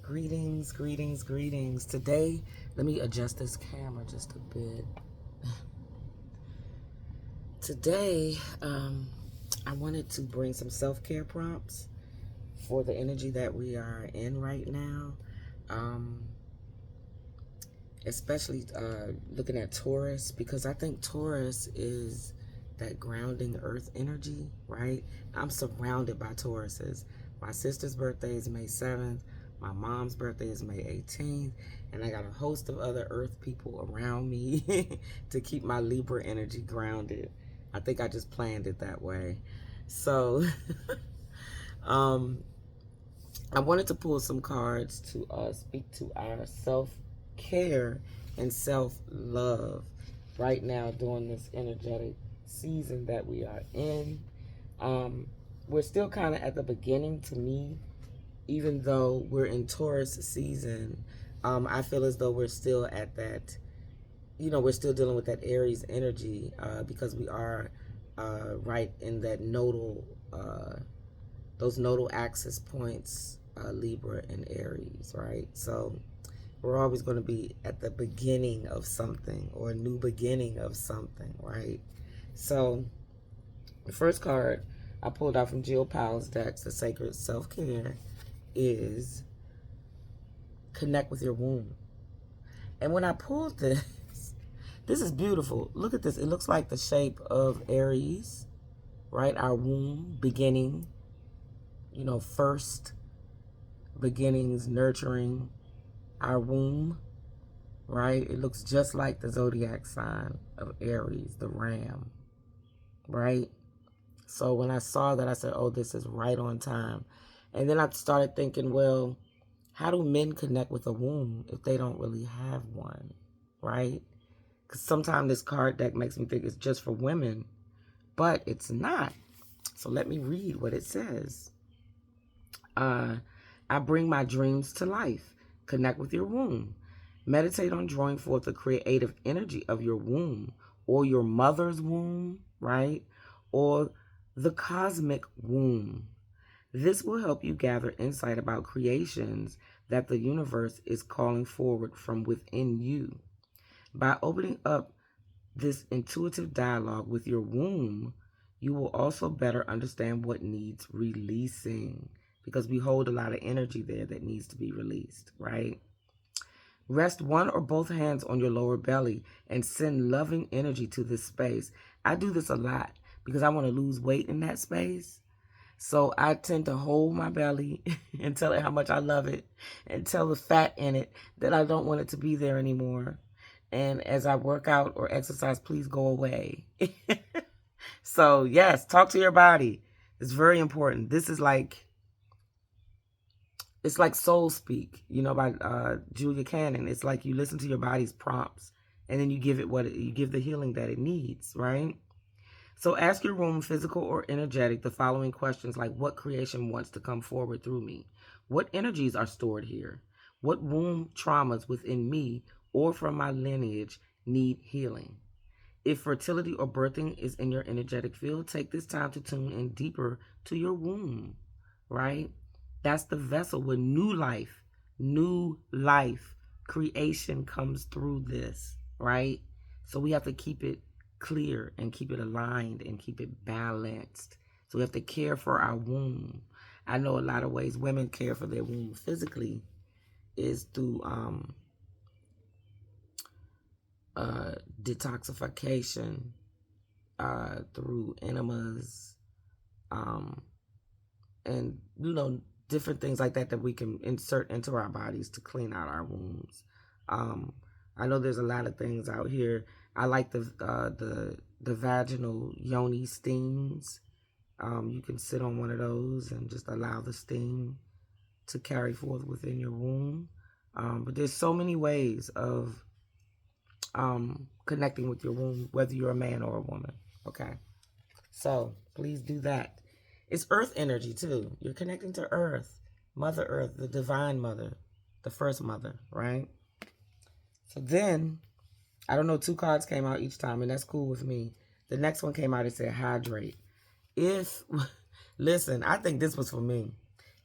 Greetings, greetings, greetings. Today, let me adjust this camera just a bit. Today, I wanted to bring some self-care prompts for the energy that we are in right now. Especially looking at Taurus, because I think Taurus is that grounding earth energy, right? I'm surrounded by Tauruses. My sister's birthday is May 7th. My mom's birthday is May 18th. And I got a host of other earth people around me to keep my Libra energy grounded. I think I just planned it that way. So, I wanted to pull some cards to speak to our self-care and self-love right now during this energetic season that we are in. We're still kind of at the beginning to me, even though we're in Taurus season. I feel as though we're still at that, we're still dealing with that Aries energy because we are right in that nodal, those nodal axis points, Libra and Aries, right? So we're always going to be at the beginning of something or a new beginning of something, right? So the first card I pulled out from Jill Powell's decks, the Sacred Self-Care, is connect with your womb. And when I pulled this, this is beautiful. Look at this. It looks like the shape of Aries, right? Our womb, beginning, first beginnings, nurturing our womb, right? It looks just like the zodiac sign of Aries, the ram, right? So when I saw that, I said, oh, this is right on time. And then I started thinking, well, how do men connect with a womb if they don't really have one, right? Because sometimes this card deck makes me think it's just for women, but it's not. So let me read what it says. I bring my dreams to life. Connect with your womb. Meditate on drawing forth the creative energy of your womb or your mother's womb, right? Or the cosmic womb. This will help you gather insight about creations that the universe is calling forward from within you. By opening up this intuitive dialogue with your womb, you will also better understand what needs releasing, because we hold a lot of energy there that needs to be released, right? Rest one or both hands on your lower belly and send loving energy to this space. I do this a lot because I want to lose weight in that space. So I tend to hold my belly and tell it how much I love it and tell the fat in it that I don't want it to be there anymore. And as I work out or exercise, please go away. So yes, talk to your body. It's very important. This is like, it's like Soul Speak, by Julia Cannon. It's like you listen to your body's prompts and then you give it you give the healing that it needs, right? So ask your womb, physical or energetic, the following questions like, what creation wants to come forward through me? What energies are stored here? What womb traumas within me or from my lineage need healing? If fertility or birthing is in your energetic field, take this time to tune in deeper to your womb, right? That's the vessel where new life creation comes through this, right? So we have to keep it clear and keep it aligned and keep it balanced. So we have to care for our womb. I know a lot of ways women care for their womb physically is through detoxification, through enemas, and different things like that we can insert into our bodies to clean out our wombs. I know there's a lot of things out here. I like the vaginal yoni steams. You can sit on one of those and just allow the steam to carry forth within your womb. But there's so many ways of connecting with your womb, whether you're a man or a woman. Okay, so please do that. It's earth energy too. You're connecting to earth, Mother Earth, the divine mother, the first mother, right? So then, I don't know, 2 cards came out each time, and that's cool with me. The next one came out, it said hydrate. Listen, I think this was for me,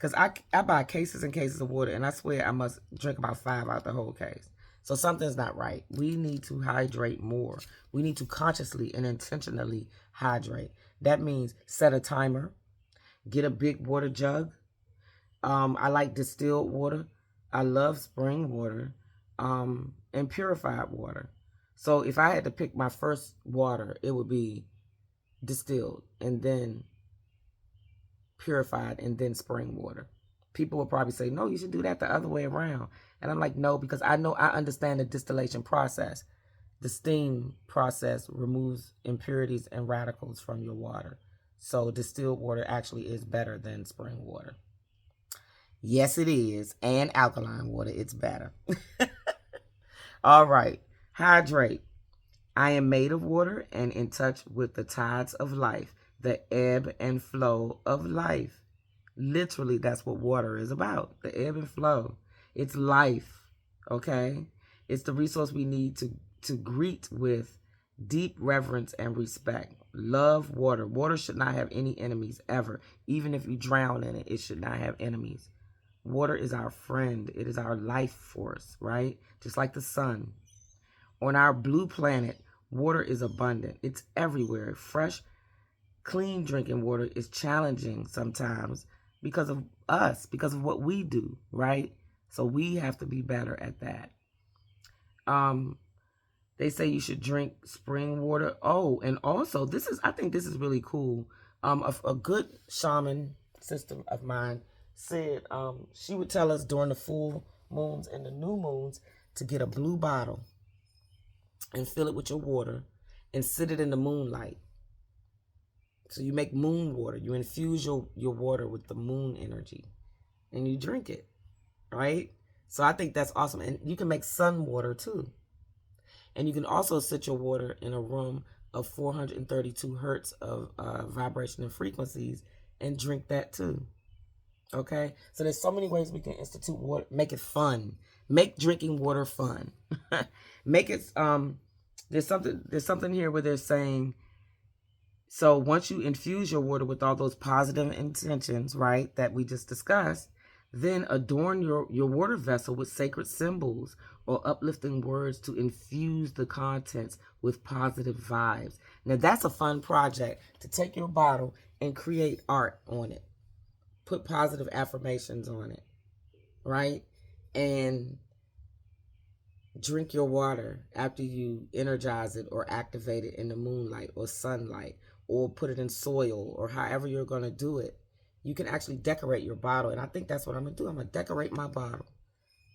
Because I buy cases and cases of water, and I swear I must drink about 5 out the whole case. So something's not right. We need to hydrate more. We need to consciously and intentionally hydrate. That means set a timer, get a big water jug. I like distilled water. I love spring water, and purified water. So if I had to pick my first water, it would be distilled and then purified and then spring water. People will probably say, no, you should do that the other way around. And I'm like, no, because I understand the distillation process. The steam process removes impurities and radicals from your water. So distilled water actually is better than spring water. Yes, it is. And alkaline water, it's better. All right. Hydrate. I am made of water and in touch with the tides of life, the ebb and flow of life. Literally, that's what water is about, the ebb and flow. It's life, okay? It's the resource we need to greet with deep reverence and respect. Love water. Water should not have any enemies ever. Even if you drown in it, it should not have enemies. Water is our friend. It is our life force, right? Just like the sun. On our blue planet, water is abundant. It's everywhere. Fresh, clean drinking water is challenging sometimes because of us, because of what we do, right? So we have to be better at that. They say you should drink spring water. Oh, and also I think this is really cool. A good shaman sister of mine said she would tell us during the full moons and the new moons to get a blue bottle and fill it with your water and sit it in the moonlight. So you make moon water. You infuse your water with the moon energy and you drink it, right? So I think that's awesome. And you can make sun water too. And you can also sit your water in a room of 432 hertz of vibration and frequencies and drink that too. Okay? So there's so many ways we can institute water, make it fun. Make drinking water fun. Make it there's something here where they're saying, so once you infuse your water with all those positive intentions, right, that we just discussed, then adorn your water vessel with sacred symbols or uplifting words to infuse the contents with positive vibes. Now that's a fun project, to take your bottle and create art on it. Put positive affirmations on it, right? And drink your water after you energize it or activate it in the moonlight or sunlight, or put it in soil, or however you're going to do it. You can actually decorate your bottle, and I think that's what I'm going to do. I'm going to decorate my bottle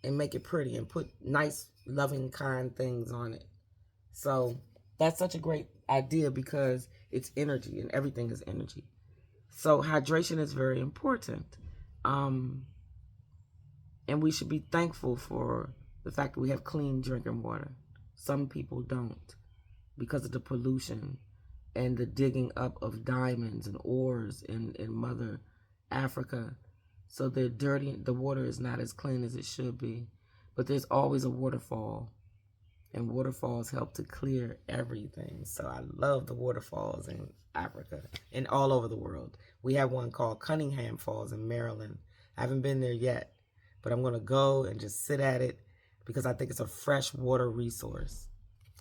and make it pretty and put nice, loving, kind things on it. So that's such a great idea because it's energy, and everything is energy. So hydration is very important. And we should be thankful for the fact that we have clean drinking water. Some people don't because of the pollution and the digging up of diamonds and ores in Mother Africa. So they're dirty. The water is not as clean as it should be. But there's always a waterfall. And waterfalls help to clear everything. So I love the waterfalls in Africa and all over the world. We have one called Cunningham Falls in Maryland. I haven't been there yet, but I'm going to go and just sit at it because I think it's a fresh water resource.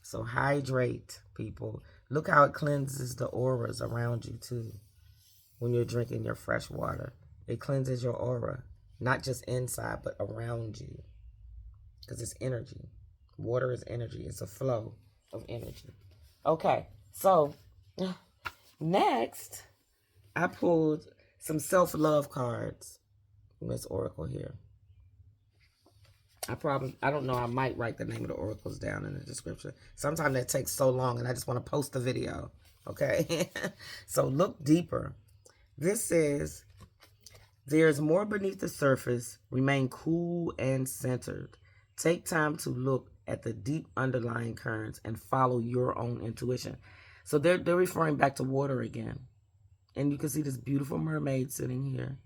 So hydrate, people. Look how it cleanses the auras around you too when you're drinking your fresh water. It cleanses your aura, not just inside, but around you, because it's energy. Water is energy. It's a flow of energy. Okay, so next, I pulled some self-love cards from this oracle here. I don't know, I might write the name of the oracles down in the description. Sometimes that takes so long and I just want to post the video, okay? So look deeper. This says, there's more beneath the surface. Remain cool and centered. Take time to look at the deep underlying currents and follow your own intuition. So they're referring back to water again. And you can see this beautiful mermaid sitting here.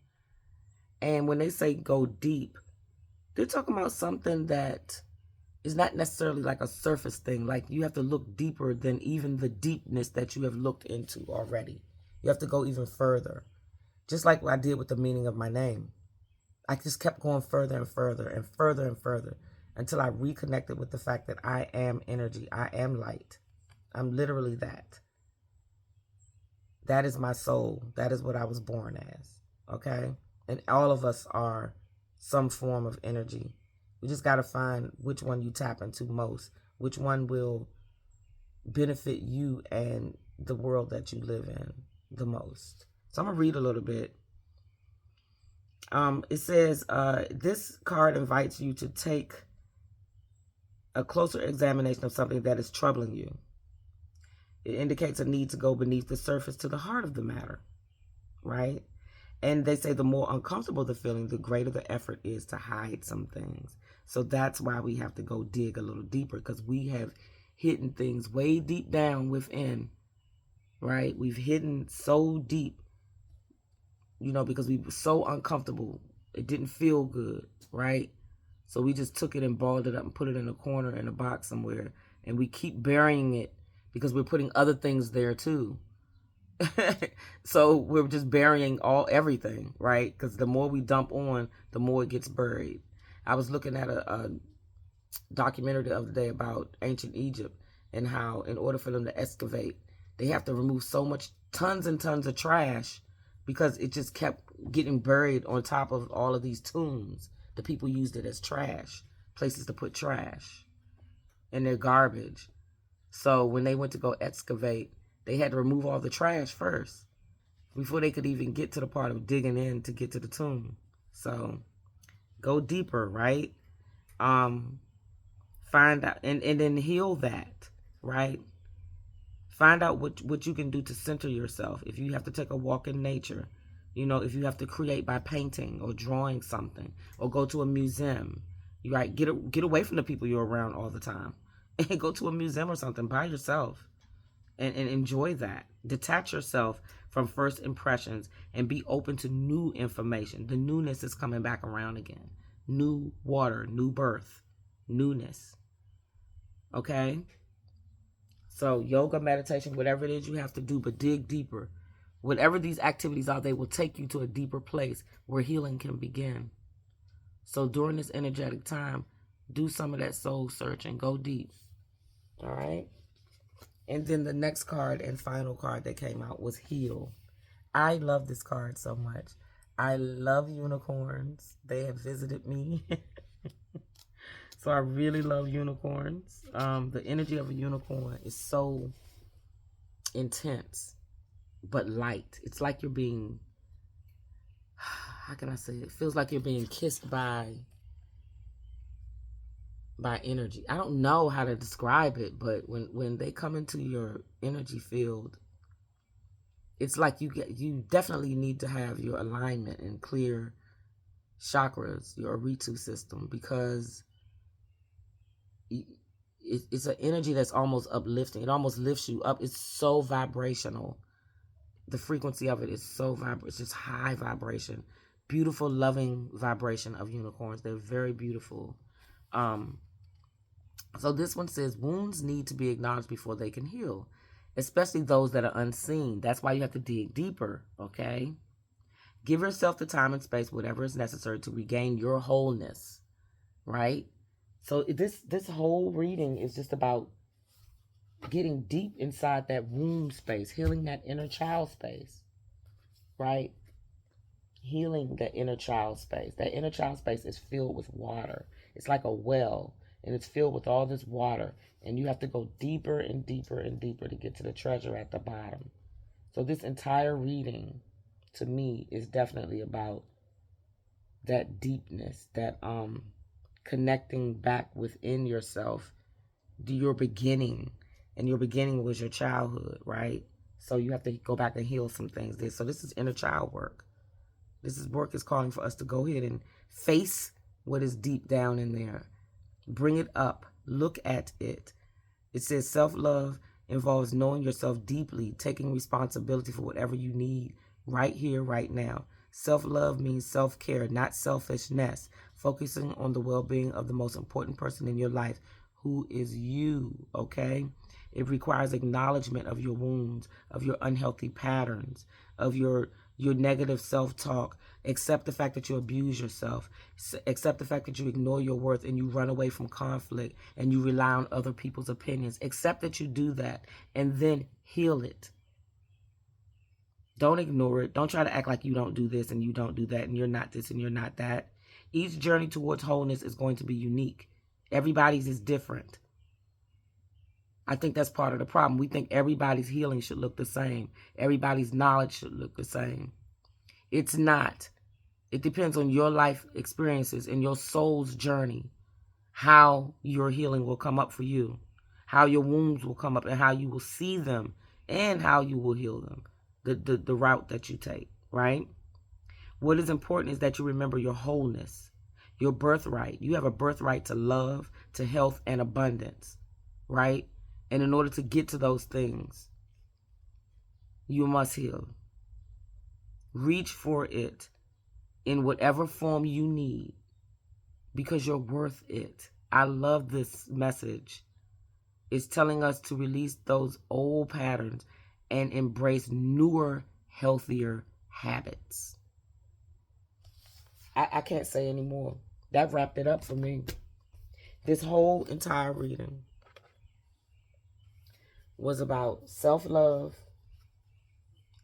And when they say go deep, they're talking about something that is not necessarily like a surface thing. Like you have to look deeper than even the deepness that you have looked into already. You have to go even further. Just like what I did with the meaning of my name. I just kept going further and further and further and further until I reconnected with the fact that I am energy. I am light. I'm literally that. That is my soul. That is what I was born as. Okay? And all of us are some form of energy. You just got to find which one you tap into most, which one will benefit you and the world that you live in the most. So I'm going to read a little bit. It says, this card invites you to take a closer examination of something that is troubling you. It indicates a need to go beneath the surface to the heart of the matter, right? And they say the more uncomfortable the feeling, the greater the effort is to hide some things. So that's why we have to go dig a little deeper, because we have hidden things way deep down within, right? We've hidden so deep, because we were so uncomfortable. It didn't feel good, right? So we just took it and balled it up and put it in a corner in a box somewhere. And we keep burying it because we're putting other things there too. So we're just burying everything, right? Because the more we dump on, the more it gets buried. I was looking at a documentary the other day about ancient Egypt and how in order for them to excavate, they have to remove so much, tons and tons of trash, because it just kept getting buried on top of all of these tombs. The people used it as trash, places to put trash and their garbage. So when they went to go excavate, they had to remove all the trash first before they could even get to the part of digging in to get to the tomb. So go deeper, right? Find out and then heal that, right? Find out what you can do to center yourself. If you have to take a walk in nature, if you have to create by painting or drawing something or go to a museum, you right, get away from the people you're around all the time and go to a museum or something by yourself and enjoy that. Detach yourself from first impressions and be open to new information. The newness is coming back around again. New water, new birth, newness. Okay? So yoga, meditation, whatever it is you have to do, but dig deeper. Whatever these activities are, they will take you to a deeper place where healing can begin. So during this energetic time, do some of that soul search and go deep. All right? And then the next card and final card that came out was Heal. I love this card so much. I love unicorns. They have visited me. So I really love unicorns. The energy of a unicorn is so intense, but light. It's like you're being, how can I say it? It feels like you're being kissed by energy. I don't know how to describe it, but when they come into your energy field, it's like you definitely need to have your alignment and clear chakras, your Ritu system, because it's an energy that's almost uplifting. It almost lifts you up. It's so vibrational. The frequency of it is so it's just high vibration. Beautiful, loving vibration of unicorns. They're very beautiful. So this one says, wounds need to be acknowledged before they can heal, especially those that are unseen. That's why you have to dig deeper, okay? Give yourself the time and space, whatever is necessary to regain your wholeness, right? So this whole reading is just about getting deep inside that womb space, healing that inner child space, right? Healing that inner child space. That inner child space is filled with water. It's like a well, and it's filled with all this water, and you have to go deeper and deeper and deeper to get to the treasure at the bottom. So this entire reading, to me, is definitely about that deepness, that connecting back within yourself, your beginning, and your beginning was your childhood, right? So you have to go back and heal some things there. So this is inner child work. Work is calling for us to go ahead and face what is deep down in there. Bring it up. Look at it. It says self-love involves knowing yourself deeply, taking responsibility for whatever you need right here, right now. Self-love means self-care, not selfishness. Focusing on the well-being of the most important person in your life, who is you, okay? It requires acknowledgement of your wounds, of your unhealthy patterns, of your your negative self-talk. Accept the fact that you abuse yourself. Accept the fact that you ignore your worth and you run away from conflict and you rely on other people's opinions. Accept that you do that and then heal it. Don't ignore it. Don't try to act like you don't do this and you don't do that and you're not this and you're not that. Each journey towards wholeness is going to be unique. Everybody's is different. I think that's part of the problem. We think everybody's healing should look the same. Everybody's knowledge should look the same. It's not. It depends on your life experiences and your soul's journey, how your healing will come up for you, how your wounds will come up and how you will see them and how you will heal them, the route that you take, right? What is important is that you remember your wholeness, your birthright. You have a birthright to love, to health, and abundance, right? And in order to get to those things, you must heal. Reach for it in whatever form you need because you're worth it. I love this message. It's telling us to release those old patterns and embrace newer, healthier habits. I can't say anymore. That wrapped it up for me. This whole entire reading was about self-love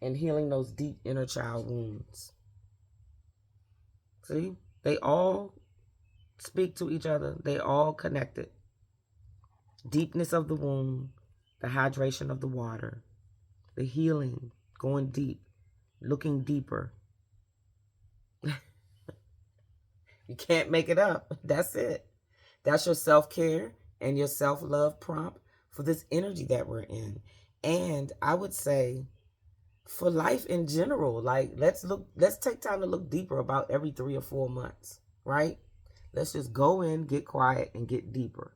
and healing those deep inner child wounds. See? They all speak to each other. They all connected. Deepness of the wound, the hydration of the water, the healing, going deep, looking deeper. You can't make it up. That's it. That's your self-care and your self-love prompt for this energy that we're in. And I would say for life in general, like let's take time to look deeper about every 3 or 4 months, right? Let's just go in, get quiet, and get deeper.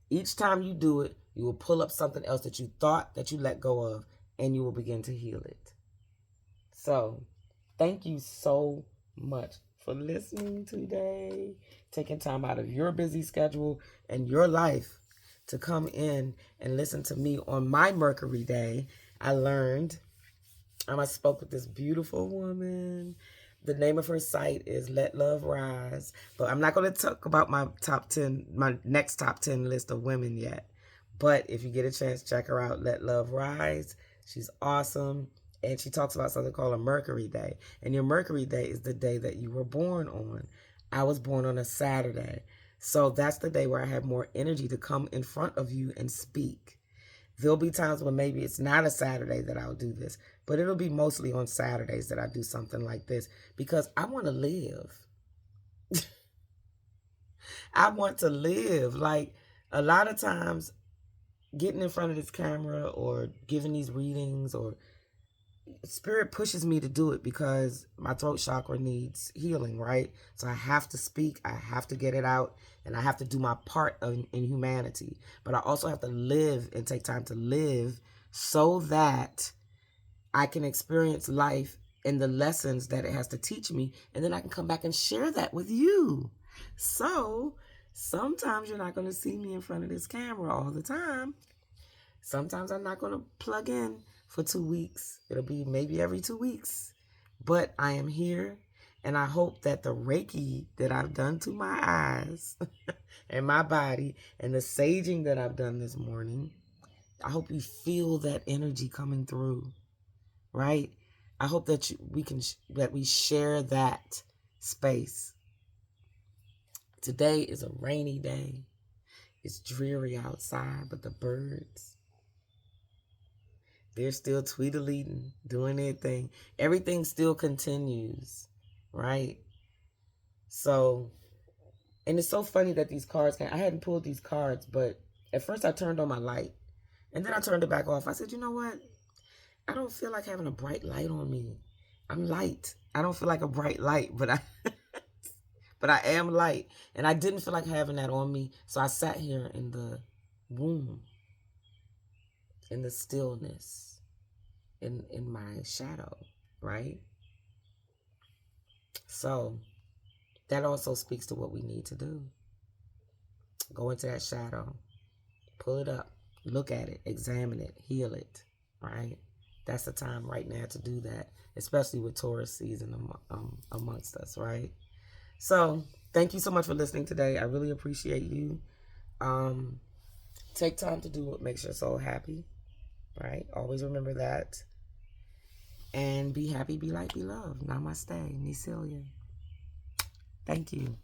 Each time you do it, you will pull up something else that you thought that you let go of, and you will begin to heal it. So, thank you so much for listening today, taking time out of your busy schedule and your life to come in and listen to me on my Mercury day. I spoke with this beautiful woman. The name of her site is Let Love Rise. But I'm not going to talk about my next top 10 list of women yet. But if you get a chance, check her out, Let Love Rise. She's awesome. And she talks about something called a Mercury Day. And your Mercury Day is the day that you were born on. I was born on a Saturday. So that's the day where I have more energy to come in front of you and speak. There'll be times when maybe it's not a Saturday that I'll do this, but it'll be mostly on Saturdays that I do something like this because I want to live. I want to live. Like a lot of times getting in front of this camera or giving these readings or Spirit pushes me to do it because my throat chakra needs healing, right? So I have to speak, I have to get it out, and I have to do my part in humanity. But I also have to live and take time to live so that I can experience life and the lessons that it has to teach me, and then I can come back and share that with you. So sometimes you're not going to see me in front of this camera all the time. Sometimes I'm not going to plug in for 2 weeks. It'll be maybe every 2 weeks. But I am here, and I hope that the Reiki that I've done to my eyes and my body and the saging that I've done this morning, I hope you feel that energy coming through, right? I hope that we share that space. Today is a rainy day. It's dreary outside, but the birds, they're still tweedledeing, doing their thing. Everything still continues, right? So, and it's so funny that these cards I hadn't pulled these cards, but at first I turned on my light. And then I turned it back off. I said, you know what? I don't feel like having a bright light on me. I'm light. I don't feel like a bright light, but I am light. And I didn't feel like having that on me. So I sat here in the womb, in the stillness, in my shadow, right? So that also speaks to what we need to do. Go into that shadow, pull it up, look at it, examine it, heal it, right? that's the time right now to do that, especially with Taurus season amongst us, right? So thank you so much for listening today. I really appreciate you. Take time to do what makes your soul happy, right? Always remember that. And be happy, be light, be loved. Namaste, Necilia. Thank you.